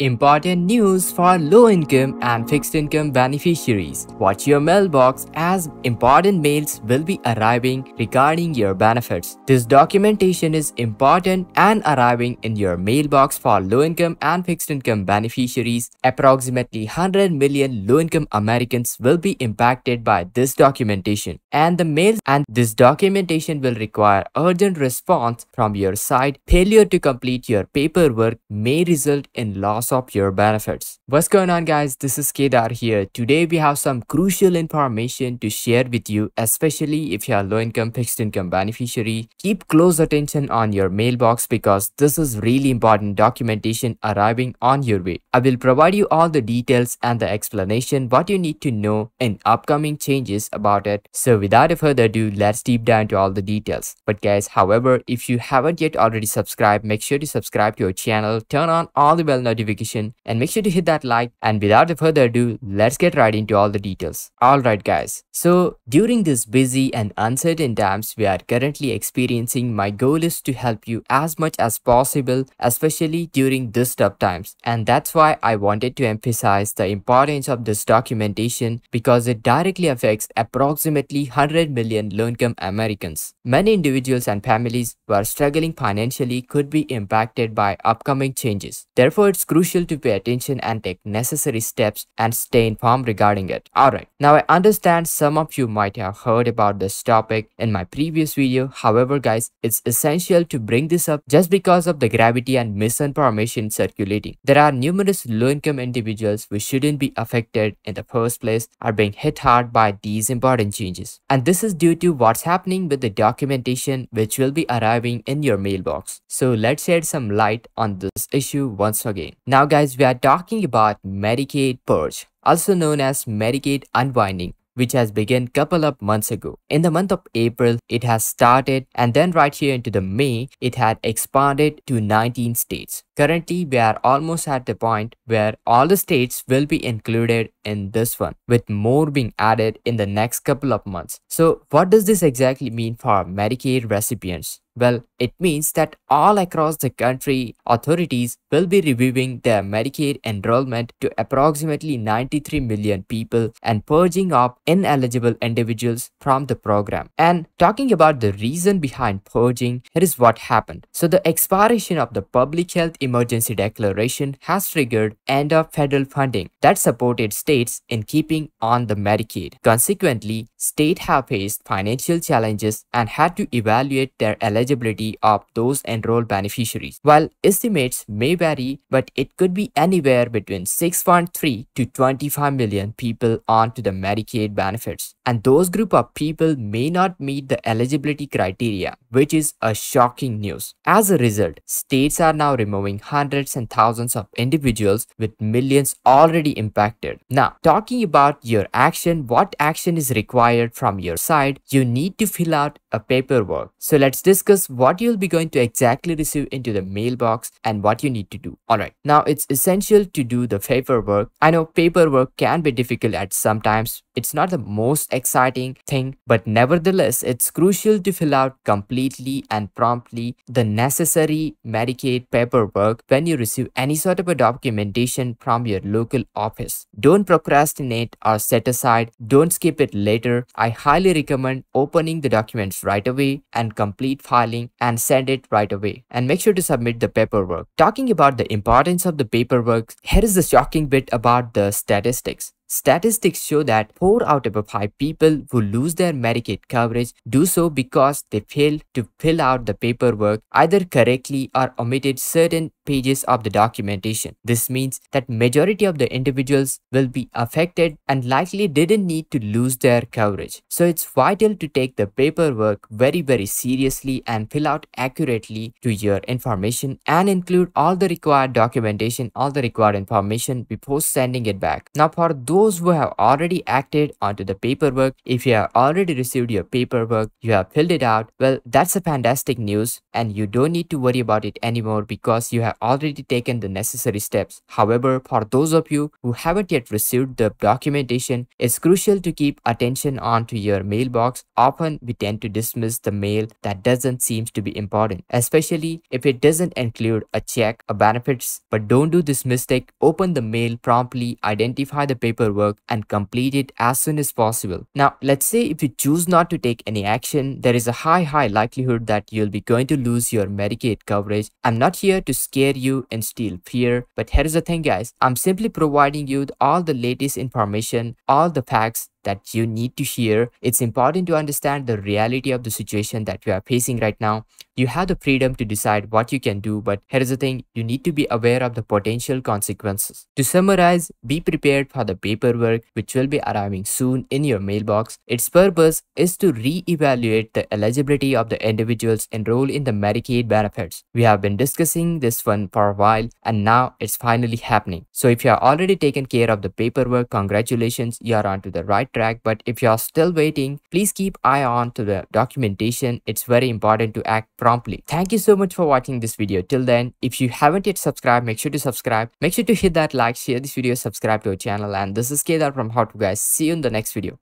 Important news for low-income and fixed-income beneficiaries. Watch your mailbox as important mails will be arriving regarding your benefits. This documentation is important and arriving in your mailbox for low-income and fixed-income beneficiaries. Approximately 100 million low-income Americans will be impacted by this documentation, and this documentation will require urgent response from your side. Failure to complete your paperwork may result in loss of your benefits. What's going on, guys? This is Kedar here. Today we have some crucial information to share with you, especially if you are low-income fixed-income beneficiary. Keep close attention on your mailbox because this is really important documentation arriving on your way. I will provide you all the details and the explanation what you need to know in upcoming changes about it. So without further ado, let's deep dive into all the details. But guys, however, if you haven't yet already subscribed, make sure to subscribe to our channel, turn on all the bell notification, and make sure to hit that like. And without further ado, let's get right into all the details. Alright guys, so during this busy and uncertain times we are currently experiencing, my goal is to help you as much as possible, especially during this tough times. And that's why I wanted to emphasize the importance of this documentation because it directly affects approximately 100 million low-income Americans. Many individuals and families who are struggling financially could be impacted by upcoming changes. Therefore, it's crucial to pay attention and take necessary steps and stay informed regarding it. Alright, now I understand some of you might have heard about this topic in my previous video. However guys, it's essential to bring this up just because of the gravity and misinformation circulating. There are numerous low-income individuals who shouldn't be affected in the first place are being hit hard by these important changes. And this is due to what's happening with the documentation which will be arriving in your mailbox. So let's shed some light on this issue once again. Now guys, we are talking about Medicaid purge, also known as Medicaid unwinding, which has begun couple of months ago. In the month of April, it has started, and then right here into the May, it had expanded to 19 states. Currently, we are almost at the point where all the states will be included in this one, with more being added in the next couple of months. So what does this exactly mean for Medicaid recipients? Well, it means that all across the country, authorities will be reviewing their Medicaid enrollment to approximately 93 million people and purging off ineligible individuals from the program. And talking about the reason behind purging, here is what happened. So the expiration of the Public Health Emergency Declaration has triggered end of federal funding that supported states in keeping on the Medicaid. Consequently, states have faced financial challenges and had to evaluate their eligibility of those enrolled beneficiaries. While estimates may vary, but it could be anywhere between 6.3 to 25 million people onto the Medicaid benefits. And those group of people may not meet the eligibility criteria, which is a shocking news. As a result, states are now removing hundreds and thousands of individuals with millions already impacted. Now, talking about your action, what action is required from your side? You need to fill out a paperwork. So let's discuss what you'll be going to exactly receive into the mailbox and what you need to do. Alright, now it's essential to do the paperwork. I know paperwork can be difficult at sometimes. It's not the most exciting thing, but nevertheless, it's crucial to fill out completely and promptly the necessary Medicaid paperwork when you receive any sort of a documentation from your local office. Don't procrastinate or set aside. Don't skip it later. I highly recommend opening the documents right away and complete filing and send it right away. And make sure to submit the paperwork. Talking about the importance of the paperwork, here is the shocking bit about the statistics. Statistics show that 4 out of 5 people who lose their Medicaid coverage do so because they failed to fill out the paperwork either correctly or omitted certain pages of the documentation. This means that majority of the individuals will be affected and likely didn't need to lose their coverage. So it's vital to take the paperwork very seriously and fill out accurately to your information and include all the required documentation, all the required information before sending it back. Now for those those who have already acted onto the paperwork, if you have already received your paperwork, you have filled it out, well, that's a fantastic news and you don't need to worry about it anymore because you have already taken the necessary steps. However, for those of you who haven't yet received the documentation, it's crucial to keep attention onto your mailbox. Often we tend to dismiss the mail that doesn't seem to be important, especially if it doesn't include a check or benefits. But don't do this mistake. Open the mail promptly, identify the paperwork and complete it as soon as possible. Now, let's say if you choose not to take any action, there is a high likelihood that you'll be going to lose your Medicaid coverage. I'm not here to scare you and instill fear, but here's the thing, guys. I'm simply providing you all the latest information, all the facts that you need to hear. It's important to understand the reality of the situation that you are facing right now. You have the freedom to decide what you can do, but here's the thing, you need to be aware of the potential consequences. To summarize, be prepared for the paperwork which will be arriving soon in your mailbox. Its purpose is to re-evaluate the eligibility of the individuals enrolled in the Medicaid benefits. We have been discussing this one for a while and now it's finally happening. So if you have already taken care of the paperwork, congratulations, you are on to the right track. But if you are still waiting, please keep eye on to the documentation. It's very important to act promptly. Thank you so much for watching this video. Till then, if you haven't yet subscribed, make sure to subscribe. Make sure to hit that like, share this video, subscribe to our channel. And this is Kedar from How To Guys. See you in the next video.